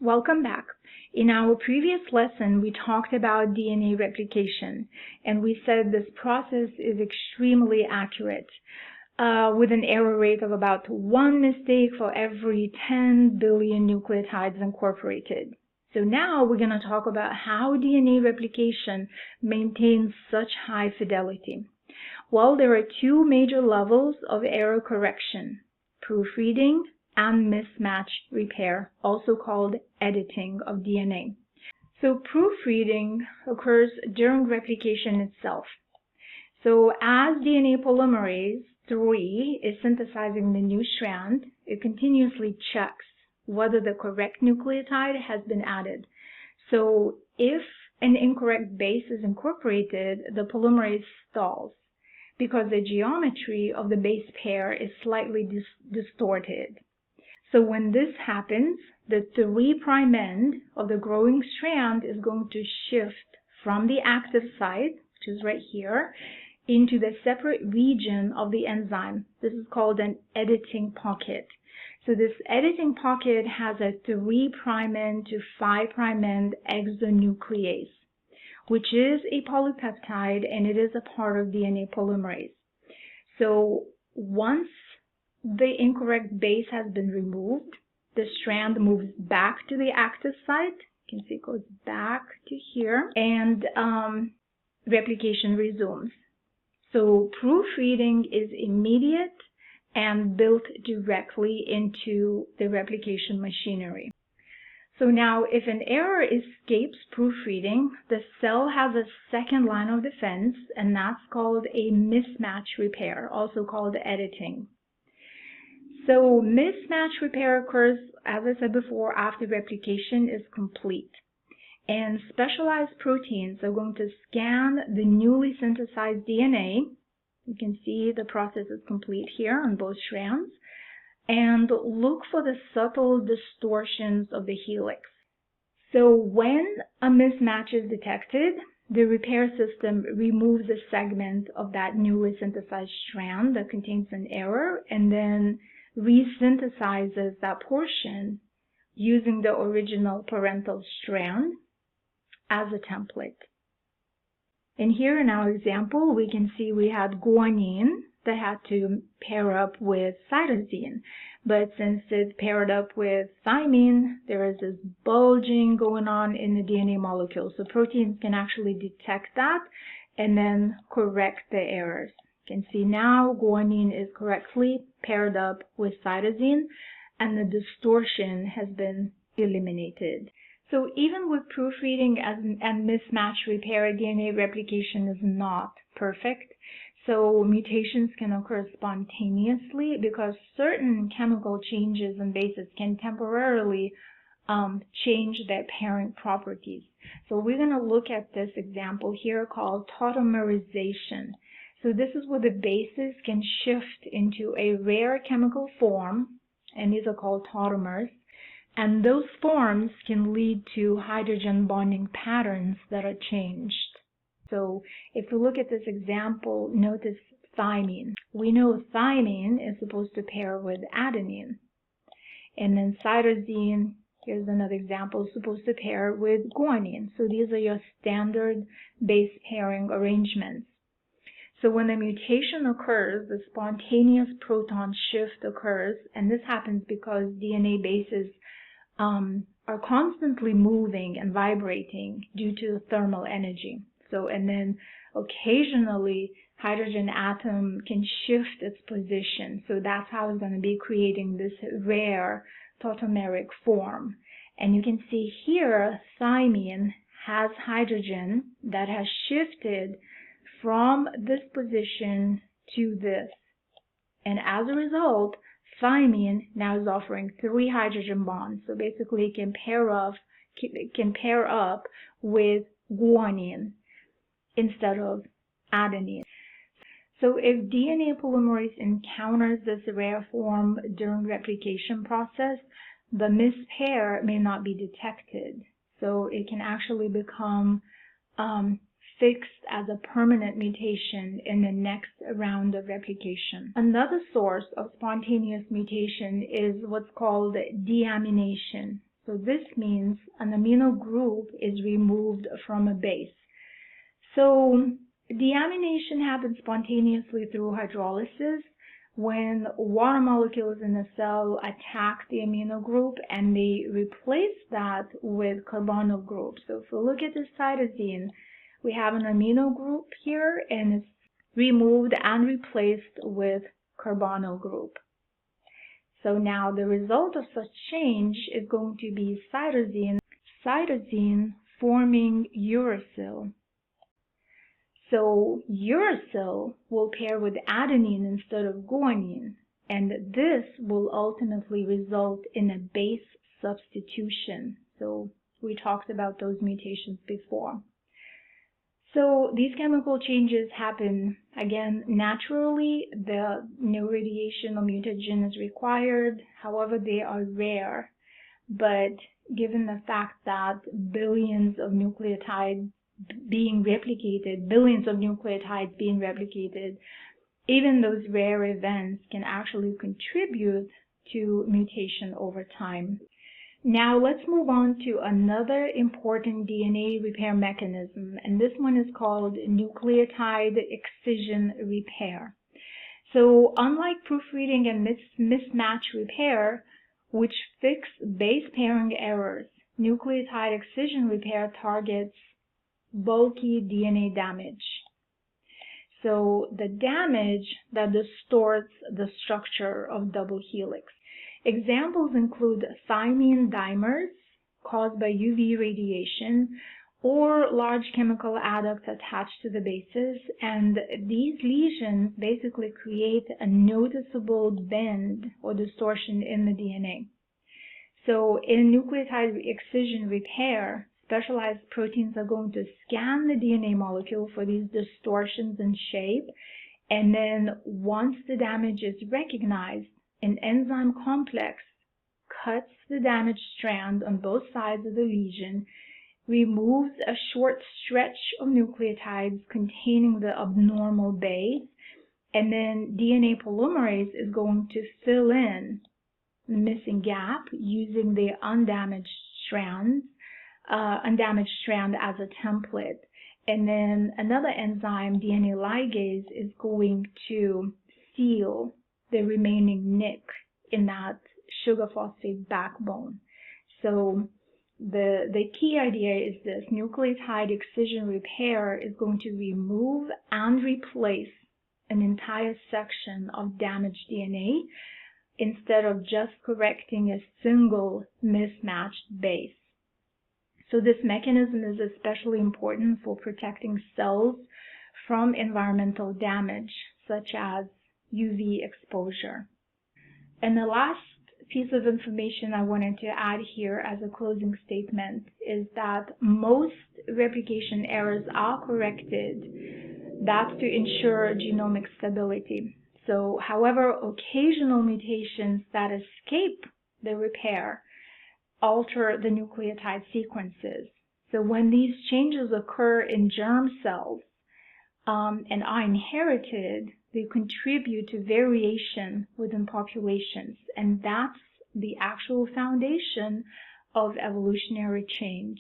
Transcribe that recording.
Welcome back. In our previous lesson, we talked about DNA replication, and we said this process is extremely accurate, with an error rate of about 1 mistake for every 10 billion nucleotides incorporated. So now we're going to talk about how DNA replication maintains such high fidelity. Well, there are two major levels of error correction: proofreading and mismatch repair, also called editing of DNA. So proofreading occurs during replication itself. So as DNA polymerase 3 is synthesizing the new strand, it continuously checks whether the correct nucleotide has been added. So if an incorrect base is incorporated, the polymerase stalls because the geometry of the base pair is slightly distorted. So when this happens, the 3' end of the growing strand is going to shift from the active site, which is right here, into the separate region of the enzyme. This is called an editing pocket. So this editing pocket has a 3' end to 5' end exonuclease, which is a polypeptide, and it is a part of DNA polymerase. So once the incorrect base has been removed, the strand moves back to the active site. You can see it goes back to here, and replication resumes. So proofreading is immediate and built directly into the replication machinery. So now if an error escapes proofreading, the cell has a second line of defense, and that's called a mismatch repair, also called editing. So mismatch repair occurs, as I said before, after replication is complete. And specialized proteins are going to scan the newly synthesized DNA. You can see the process is complete here on both strands, and look for the subtle distortions of the helix. So when a mismatch is detected, the repair system removes a segment of that newly synthesized strand that contains an error, and then resynthesizes that portion using the original parental strand as a template. And here in our example, we can see we had guanine that had to pair up with cytosine. But since it paired up with thymine, there is this bulging going on in the DNA molecule. So proteins can actually detect that and then correct the errors. You can see now guanine is correctly paired up with cytosine, and the distortion has been eliminated. So even with proofreading and mismatch repair, DNA replication is not perfect. So mutations can occur spontaneously because certain chemical changes in bases can temporarily change their parent properties. So we're going to look at this example here called tautomerization. So this is where the bases can shift into a rare chemical form, and these are called tautomers. And those forms can lead to hydrogen bonding patterns that are changed. So if we look at this example, notice thymine. We know thymine is supposed to pair with adenine. And then cytosine, here's another example, is supposed to pair with guanine. So these are your standard base pairing arrangements. So when a mutation occurs, the spontaneous proton shift occurs, and this happens because DNA bases are constantly moving and vibrating due to thermal energy. So, and then occasionally hydrogen atom can shift its position. So that's how it's going to be creating this rare tautomeric form. And you can see here thymine has hydrogen that has shifted from this position to this. And as a result, thymine now is offering 3 hydrogen bonds. So basically it can pair up with guanine instead of adenine. So if DNA polymerase encounters this rare form during replication process, the mispair may not be detected. So it can actually become fixed as a permanent mutation in the next round of replication. Another source of spontaneous mutation is what's called deamination. So this means an amino group is removed from a base. So deamination happens spontaneously through hydrolysis when water molecules in a cell attack the amino group and they replace that with carbonyl group. So if we look at the cytosine, we have an amino group here and it's removed and replaced with carbonyl group. So now the result of such change is going to be cytosine forming uracil. So uracil will pair with adenine instead of guanine, and this will ultimately result in a base substitution. So we talked about those mutations before. So these chemical changes happen, again, naturally. No radiation or mutagen is required. However, they are rare. But given the fact that billions of nucleotides being replicated, even those rare events can actually contribute to mutation over time. Now let's move on to another important DNA repair mechanism, and this one is called nucleotide excision repair. So unlike proofreading and mismatch repair, which fix base pairing errors, nucleotide excision repair targets bulky DNA damage. So the damage that distorts the structure of double helix. Examples include thymine dimers caused by UV radiation or large chemical adducts attached to the bases, and these lesions basically create a noticeable bend or distortion in the DNA. So in nucleotide excision repair, specialized proteins are going to scan the DNA molecule for these distortions in shape, and then once the damage is recognized, an enzyme complex cuts the damaged strand on both sides of the lesion, removes a short stretch of nucleotides containing the abnormal base, and then DNA polymerase is going to fill in the missing gap using the undamaged strand as a template. And then another enzyme, DNA ligase, is going to seal the remaining nick in that sugar phosphate backbone. So the key idea is this: nucleotide excision repair is going to remove and replace an entire section of damaged DNA instead of just correcting a single mismatched base. So this mechanism is especially important for protecting cells from environmental damage, such as UV exposure. And the last piece of information I wanted to add here as a closing statement is that most replication errors are corrected. That's to ensure genomic stability. So, however, occasional mutations that escape the repair alter the nucleotide sequences. So when these changes occur in germ cells and are inherited, they contribute to variation within populations, and that's the actual foundation of evolutionary change.